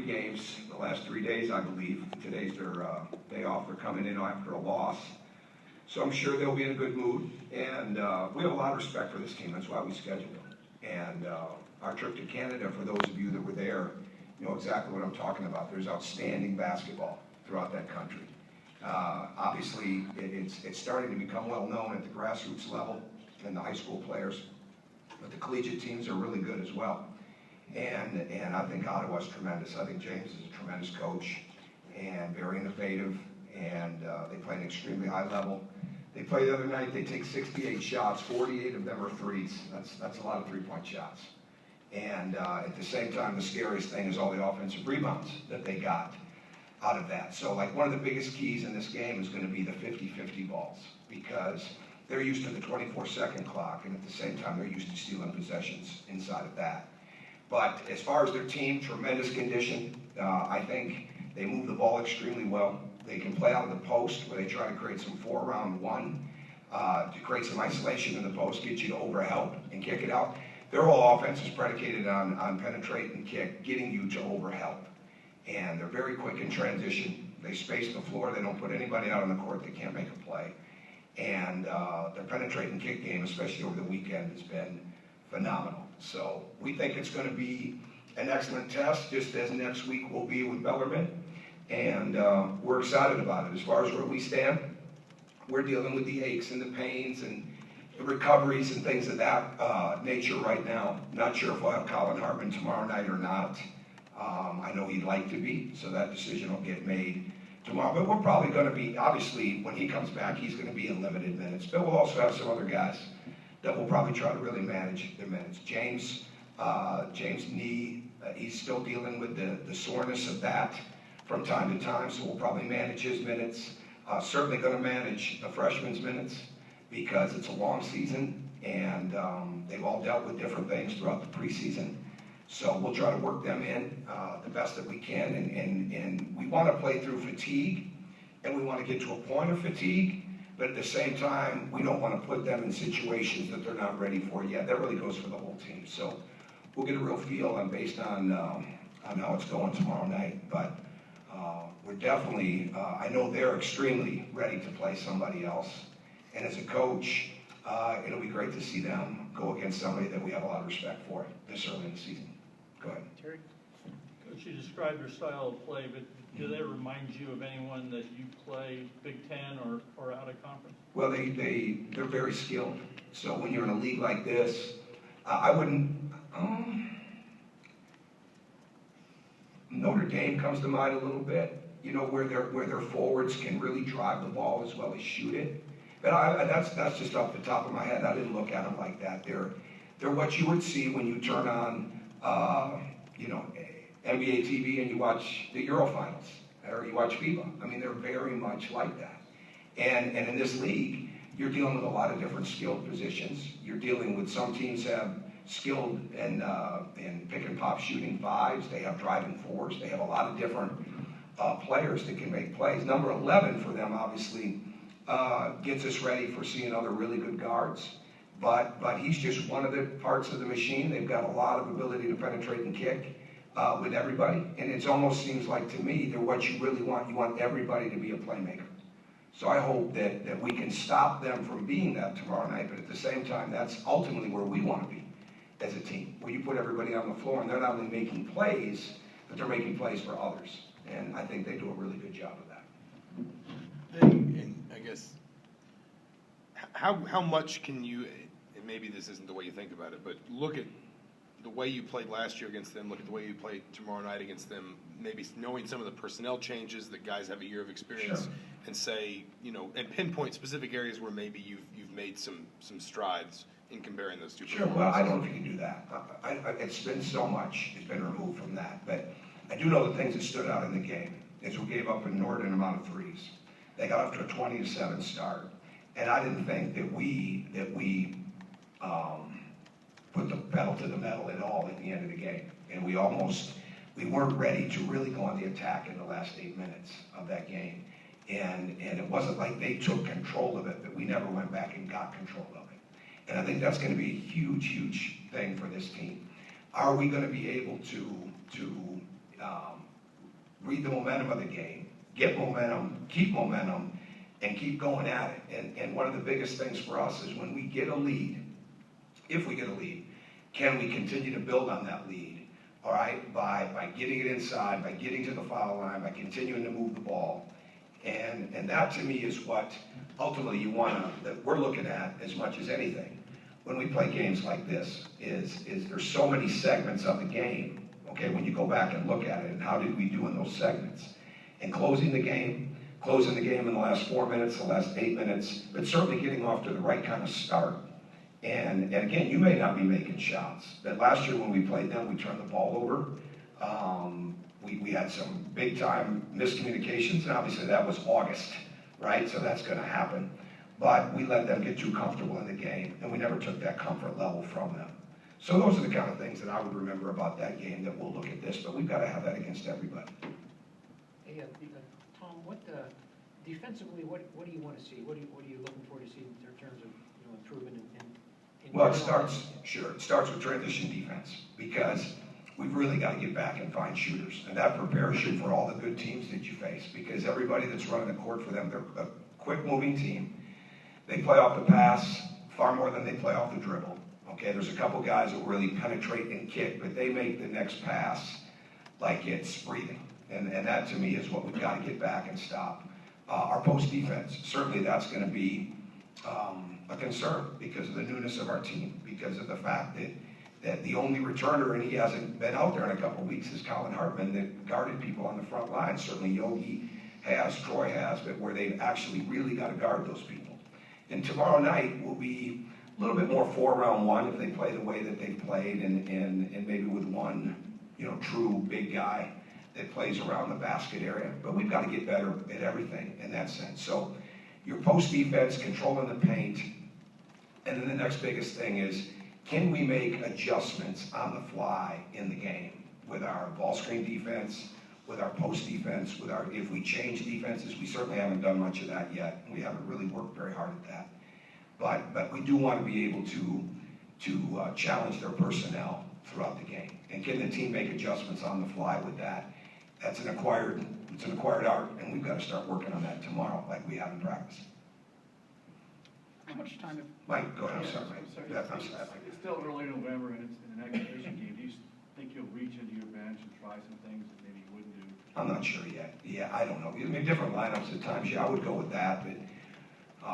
games the last 3 days, I believe. Today's their day off. They're coming in after a loss. So I'm sure they'll be in a good mood. And we have a lot of respect for this team. That's why we scheduled them. And our trip to Canada, for those of you that were there, you know exactly what I'm talking about. There's outstanding basketball throughout that country. Obviously, it's starting to become well known at the grassroots level and the high school players. But the collegiate teams are really good as well. And I think Ottawa's tremendous. I think James is a tremendous coach and very innovative. And they play an extremely high level. They play the other night, they take 68 shots, 48 of them are threes. That's a lot of three-point shots. And at the same time, the scariest thing is all the offensive rebounds that they got out of that. So like one of the biggest keys in this game is going to be the 50-50 balls, because they're used to the 24-second clock, and at the same time, they're used to stealing possessions inside of that. But as far as their team, tremendous condition. I think they move the ball extremely well. They can play out of the post where they try to create some 4-around-1 to create some isolation in the post, get you to overhelp and kick it out. Their whole offense is predicated on penetrate and kick, getting you to overhelp. And they're very quick in transition. They space the floor. They don't put anybody out on the court that can't make a play. And their penetrate and kick game, especially over the weekend, has been phenomenal. So we think it's going to be an excellent test, just as next week will be with Bellarmine. And we're excited about it. As far as where we stand, we're dealing with the aches and the pains and the recoveries and things of that nature right now. Not sure if we'll have Colin Hartman tomorrow night or not. I know he'd like to be, so that decision will get made tomorrow. But we're probably going to be, obviously, when he comes back, he's going to be in limited minutes. But we'll also have some other guys that will probably try to really manage their minutes. James' knee, he's still dealing with the soreness of that from time to time, so we'll probably manage his minutes. Certainly going to manage the freshmen's minutes because it's a long season, and they've all dealt with different things throughout the preseason. So we'll try to work them in the best that we can, and we want to play through fatigue, and we want to get to a point of fatigue, but at the same time, we don't want to put them in situations that they're not ready for yet. That really goes for the whole team. So we'll get a real feel based on how it's going tomorrow night, but we're definitely, I know they're extremely ready to play somebody else. And as a coach, it'll be great to see them go against somebody that we have a lot of respect for this early in the season. Go ahead. Terry? Coach, you described their style of play, but do they remind you of anyone that you play Big Ten or out of conference? Well, they're very skilled. So when you're in a league like this, I wouldn't... Notre Dame comes to mind a little bit, you know, where their forwards can really drive the ball as well as shoot it. But that's just off the top of my head. I didn't look at them like that. They're what you would see when you turn on, NBA TV and you watch the Euro Finals or you watch FIBA. I mean, they're very much like that. And in this league, you're dealing with a lot of different skilled positions. You're dealing with some teams have skilled and pick and pop shooting fives. They have driving fours. They have a lot of different players that can make plays. Number 11 for them, obviously, gets us ready for seeing other really good guards. But he's just one of the parts of the machine. They've got a lot of ability to penetrate and kick with everybody. And it almost seems like, to me, they're what you really want. You want everybody to be a playmaker. So I hope that we can stop them from being that tomorrow night. But at the same time, that's ultimately where we want to be as a team, where you put everybody on the floor and they're not only making plays, but they're making plays for others. And I think they do a really good job of that. And I guess, how much can you, and maybe this isn't the way you think about it, but look at the way you played last year against them, look at the way you played tomorrow night against them, maybe knowing some of the personnel changes that guys have a year of experience, sure, and say, and pinpoint specific areas where maybe you've made some strides in comparing those two. Sure, well, I don't know if you can do that. It's been so much, it's been removed from that. But I do know the things that stood out in the game is we gave up an inordinate amount of threes. They got off to a 20-7 start. And I didn't think that we put the pedal to the metal at all at the end of the game. And we weren't ready to really go on the attack in the last 8 minutes of that game. And it wasn't like they took control of it, but we never went back and got control of it. And I think that's going to be a huge, huge thing for this team. Are we going to be able to read the momentum of the game, get momentum, and keep going at it. And one of the biggest things for us is when we get a lead, if we get a lead, can we continue to build on that lead, all right, by getting it inside, by getting to the foul line, by continuing to move the ball. And that to me is what ultimately that we're looking at as much as anything. When we play games like this, is there's so many segments of the game, okay, when you go back and look at it, and how did we do in those segments? And closing the game in the last 4 minutes, the last 8 minutes, but certainly getting off to the right kind of start. And again, you may not be making shots, but last year when we played them, we turned the ball over. We had some big-time miscommunications, and obviously that was August, right? So that's going to happen. But we let them get too comfortable in the game, and we never took that comfort level from them. So those are the kind of things that I would remember about that game that we'll look at this, but we've got to have that against everybody. Hey, Tom, defensively, what do you want to see? What are you looking for to see in terms of improvement in Well, it starts with transition defense, because we've really got to get back and find shooters, and that prepares you for all the good teams that you face, because everybody that's running the court for them, they're a quick-moving team. They play off the pass far more than they play off the dribble. Okay, there's a couple guys that really penetrate and kick, but they make the next pass like it's breathing, and that to me is what we've got to get back and stop. Our post defense, certainly that's going to be a concern because of the newness of our team, because of the fact that the only returner, and he hasn't been out there in a couple of weeks, is Colin Hartman, that guarded people on the front line. Certainly Yogi has, Troy has, but where they've actually really got to guard those people. And tomorrow night will be a little bit more 4-round-1 if they play the way that they've played, and maybe with one, true big guy that plays around the basket area. But we've got to get better at everything in that sense. So your post defense, controlling the paint, and then the next biggest thing is, can we make adjustments on the fly in the game with our ball screen defense, with our post defense, if we change defenses? We certainly haven't done much of that yet. We haven't really worked very hard at that. But we do want to be able to challenge their personnel throughout the game. And can the team make adjustments on the fly with that? It's an acquired art, and we've got to start working on that tomorrow like we have in practice. How much time? Mike, go ahead. I'm sorry, Mike. Yeah, I'm sorry. It's still early November, and it's an exhibition game. Do you think you'll reach into your bench and try some things that maybe you wouldn't do? I'm not sure yet. Yeah, I don't know. I mean, different lineups at times. Yeah, I would go with that, but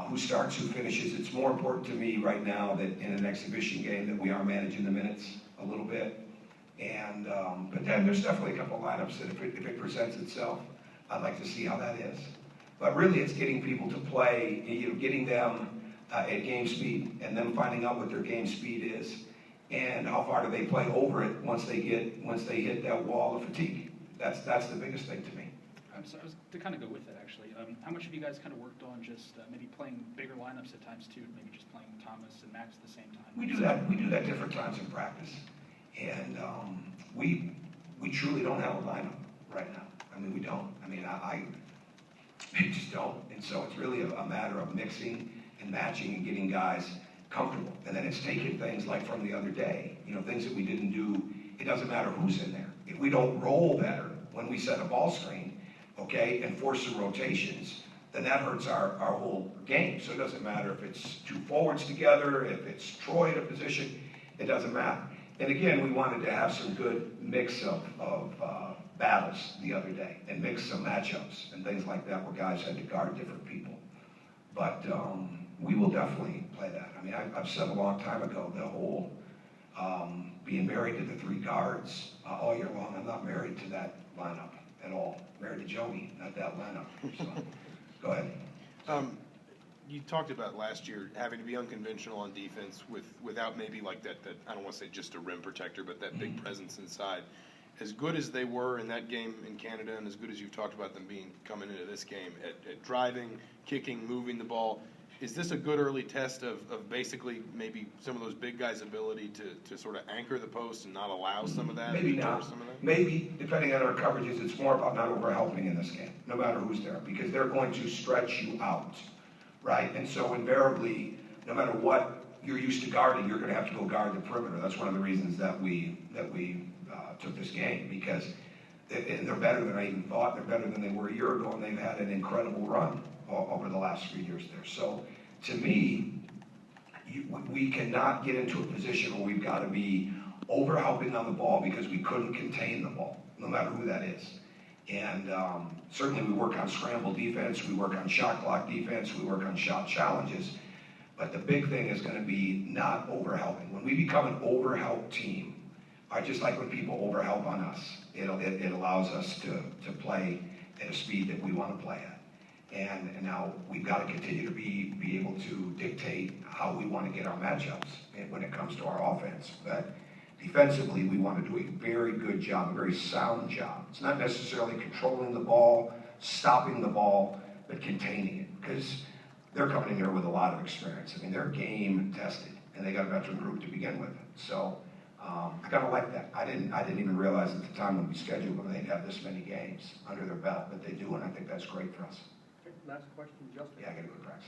who starts, who finishes. It's more important to me right now that in an exhibition game that we are managing the minutes a little bit. And but then there's definitely a couple of lineups that if it presents itself, I'd like to see how that is. But really, it's getting people to play, getting them at game speed, and them finding out what their game speed is, and how far do they play over it once they hit that wall of fatigue. That's the biggest thing to me. So I was to kind of go with that actually. How much have you guys kind of worked on just maybe playing bigger lineups at times too, maybe just playing Thomas and Max at the same time? We do that different times in practice, and we truly don't have a lineup right now. I mean, we don't. I mean, I just don't. And so it's really a matter of mixing and matching and getting guys comfortable. And then it's taking things like from the other day, things that we didn't do. It doesn't matter who's in there. If we don't roll better when we set a ball screen, okay, and force some rotations, then that hurts our whole game. So it doesn't matter if it's two forwards together, if it's Troy in a position, it doesn't matter. And again, we wanted to have some good mix of battles the other day, and mix some matchups and things like that where guys had to guard different people. But we will definitely play that. I mean, I've said a long time ago, the whole being married to the three guards all year long. I'm not married to that lineup at all. Married to Joey, not that lineup. So, go ahead. You talked about last year having to be unconventional on defense without maybe like that I don't want to say just a rim protector, but that big presence inside. As good as they were in that game in Canada, and as good as you've talked about them being coming into this game at driving, kicking, moving the ball, is this a good early test of basically maybe some of those big guys' ability to sort of anchor the post and not allow some of that? Maybe not. Maybe, depending on our coverages, it's more about not overhelping in this game, no matter who's there, because they're going to stretch you out, right? And so invariably, no matter what you're used to guarding, you're going to have to go guard the perimeter. That's one of the reasons that we took this game, because and they're better than I even thought. They're better than they were a year ago, and they've had an incredible run over the last 3 years there. So to me, we cannot get into a position where we've got to be over-helping on the ball because we couldn't contain the ball, no matter who that is. And certainly we work on scramble defense, we work on shot clock defense, we work on shot challenges. But the big thing is going to be not over-helping. When we become an over-help team, just like when people over-help on us, it allows us to play at a speed that we want to play at. And now we've got to continue to be able to dictate how we want to get our matchups when it comes to our offense. But defensively, we want to do a very good job, a very sound job. It's not necessarily controlling the ball, stopping the ball, but containing it. Because they're coming in here with a lot of experience. I mean, they're game tested, and they got a veteran group to begin with. So I kind of like that. I didn't even realize at the time when we scheduled them they'd have this many games under their belt, but they do, and I think that's great for us. Last question, Justin. Yeah, I got to go to Rex.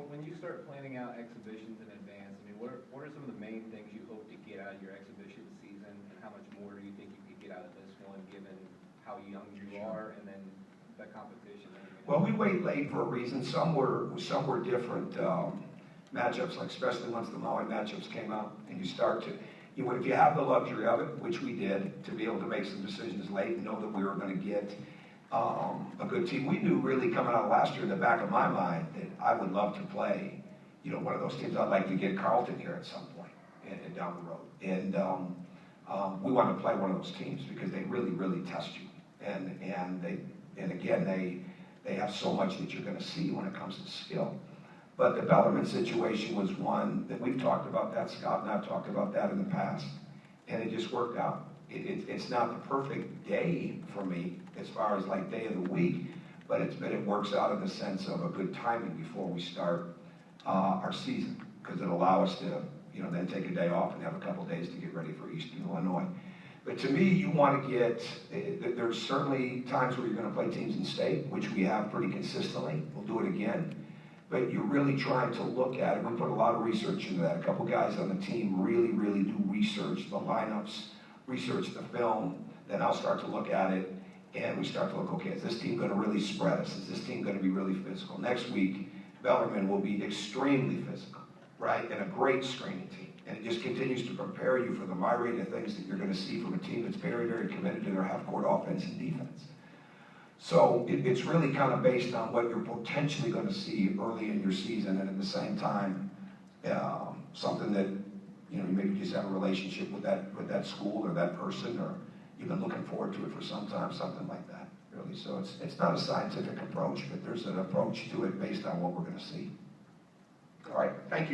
When you start planning out exhibitions in advance, I mean, what are some of the main things you hope to get out of your exhibition season, and how much more do you think you could get out of this one, given how young you are, and then the competition? Well, we wait late for a reason. Some were different matchups, like especially once the Maui matchups came out, and you start to, if you have the luxury of it, which we did, to be able to make some decisions late and know that we were going to get a good team. We knew really coming out last year in the back of my mind that I would love to play, one of those teams. I'd like to get Carleton here at some point and down the road. And we want to play one of those teams because they really, really test you. And again, they have so much that you're going to see when it comes to skill. But the Bellarmine situation was one that we've talked about that. Scott and I've talked about that in the past, and it just worked out. It's not the perfect day for me as far as like day of the week, but it works out in the sense of a good timing before we start our season, because it'll allow us to then take a day off and have a couple days to get ready for Eastern Illinois. But to me, you want to get, there's certainly times where you're going to play teams in state, which we have pretty consistently. We'll do it again. But you're really trying to look at it. We put a lot of research into that. A couple guys on the team really, really do research the lineups, research the film. Then I'll start to look at it, and we start to look, okay, is this team going to really spread us? Is this team going to be really physical? Next week, Bellarmine will be extremely physical, right, and a great screening team. And it just continues to prepare you for the myriad of things that you're going to see from a team that's very, very committed to their half-court offense and defense. So it's really kind of based on what you're potentially going to see early in your season, and at the same time, something that you maybe just have a relationship with that school or that person, or you've been looking forward to it for some time, something like that, really. So it's not a scientific approach, but there's an approach to it based on what we're going to see. All right, thank you.